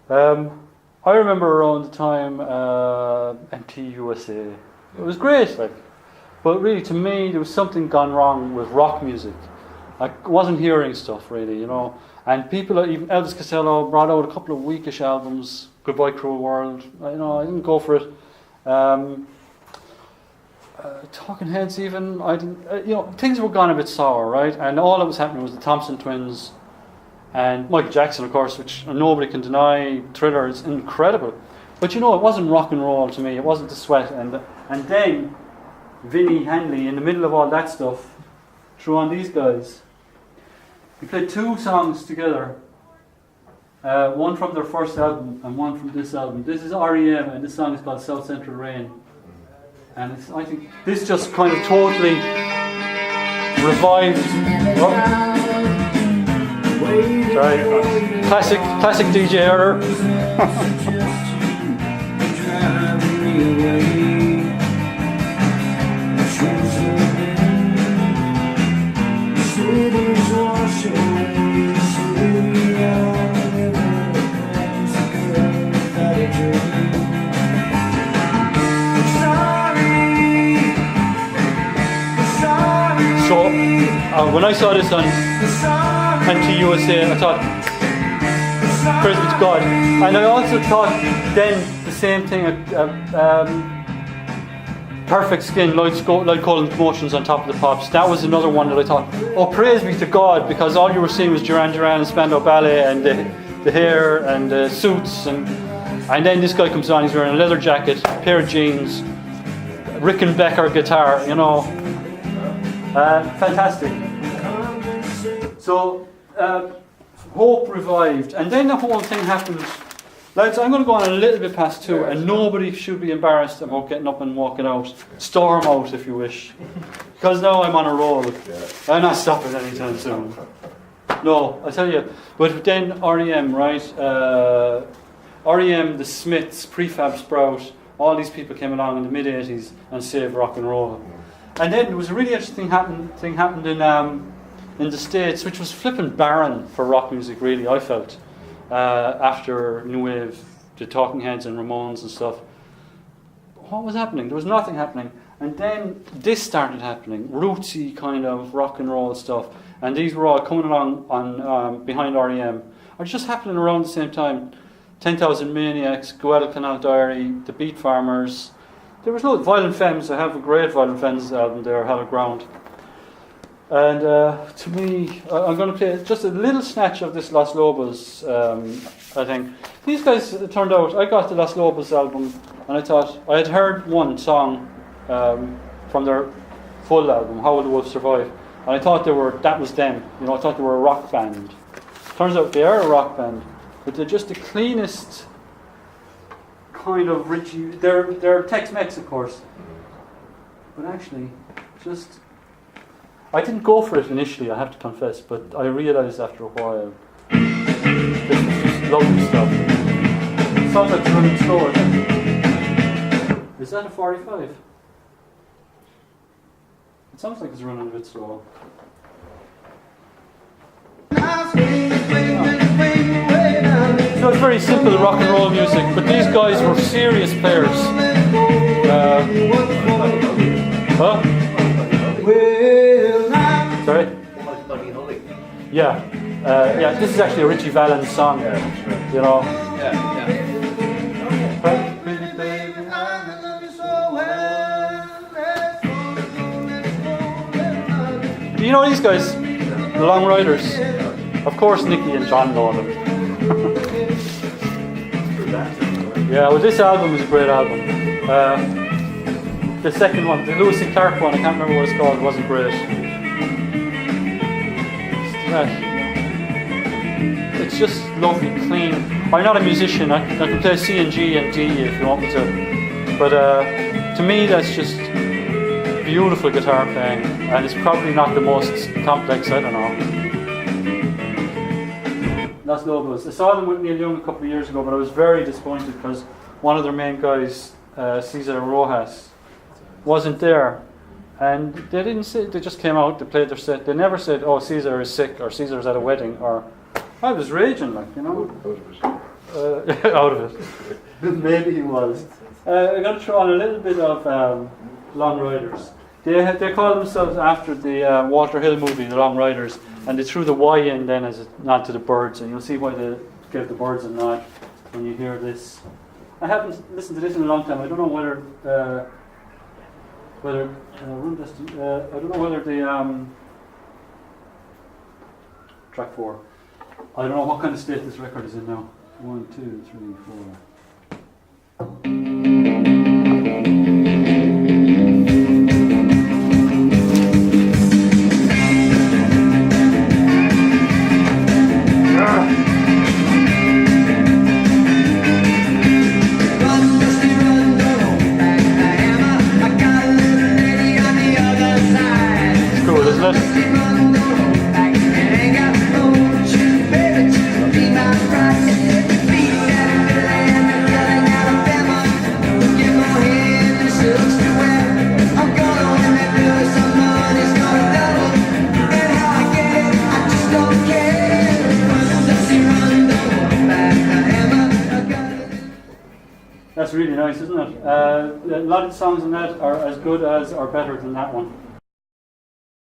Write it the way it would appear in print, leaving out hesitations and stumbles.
I remember around the time MTUSA. It was great, like, but really to me there was something gone wrong with rock music. I wasn't hearing stuff really, you know. And people, even Elvis Costello, brought out a couple of weakish albums. Goodbye Cruel World. I didn't go for it. Talking Heads, even I didn't. Things were gone a bit sour, right? And all that was happening was the Thompson Twins and Michael Jackson, of course, which nobody can deny. Thriller is incredible, but it wasn't rock and roll to me. It wasn't the Sweat, and then Vinnie Hanley, in the middle of all that stuff, threw on these guys. We played 2 songs together, one from their first album and one from this album. This is REM, and this song is called South Central Rain. And I think this just kind of totally revived. Sorry, classic DJ error. So when I saw this on MTUSA, I thought, praise be to God. And I also thought then the same thing, Perfect Skin, Lloyd Cole's Promotions on Top of the Pops. That was another one that I thought, oh, praise be to God, because all you were seeing was Duran Duran and Spandau Ballet and the hair and the suits. And then this guy comes on, he's wearing a leather jacket, a pair of jeans, Rickenbacker guitar, fantastic. So, hope revived. And then the whole thing happened. Lads, I'm going to go on a little bit past 2, and nobody should be embarrassed about getting up and walking out. Storm out if you wish. Because now I'm on a roll. I'm not stopping anytime soon. No, I tell you. But then REM, right? REM, the Smiths, Prefab Sprout, all these people came along in the mid-80s and saved rock and roll. And then there was a really interesting thing happened in the States, which was flipping barren for rock music, really, I felt, after New Wave, the Talking Heads and Ramones and stuff. What was happening? There was nothing happening. And then this started happening, rootsy kind of rock and roll stuff. And these were all coming along on behind REM. Or just happening around the same time. 10,000 Maniacs, Guadalcanal Diary, The Beat Farmers. There was no Violent Femmes. I have a great Violent Femmes album there, Hallowed Ground. And to me, I'm going to play just a little snatch of this Los Lobos, I think. These guys, it turned out, I got the Los Lobos album, and I thought, I had heard one song from their full album, How Will the Wolf Survive? And I thought that was them. I thought they were a rock band. Turns out they are a rock band, but they're just the cleanest kind of Richie. They're Tex-Mex, of course, but actually, just I didn't go for it initially. I have to confess, but I realised after a while this is just lovely stuff. It sounds like it's running slower. Is that a 45? It sounds like it's running a bit slow. So it's very simple rock and roll music, but these guys were serious players. Sorry? Yeah. This is actually a Richie Valens song. Do you know these guys? The Long Riders. Of course, Nicky and John know them. Yeah, well, this album is a great album. The second one, the Lewis and Clark one, I can't remember what it's called, wasn't great. It's just lovely, clean. I'm not a musician. I can play C and G and D if you want me to. But to me, that's just beautiful guitar playing, and it's probably not the most complex. I don't know. Los Lobos. I saw them with Neil Young a couple of years ago, but I was very disappointed because one of their main guys, Cesar Rojas, wasn't there. And they didn't say, they just came out, they played their set. They never said, oh, Cesar is sick, or Cesar's at a wedding, or I was raging, like, out of it. Maybe he was. I'm going to throw on a little bit of Long Riders. They call themselves after the Walter Hill movie, The Long Riders, and they threw the Y in then as a nod to the Birds, and you'll see why they gave the Birds a nod when you hear this. I haven't listened to this in a long time. I don't know whether I don't know whether the track 4. I don't know what kind of state this record is in now. 1, 2, 3, 4. That's really nice, isn't it? A lot of the songs in that are as good as or better than that one.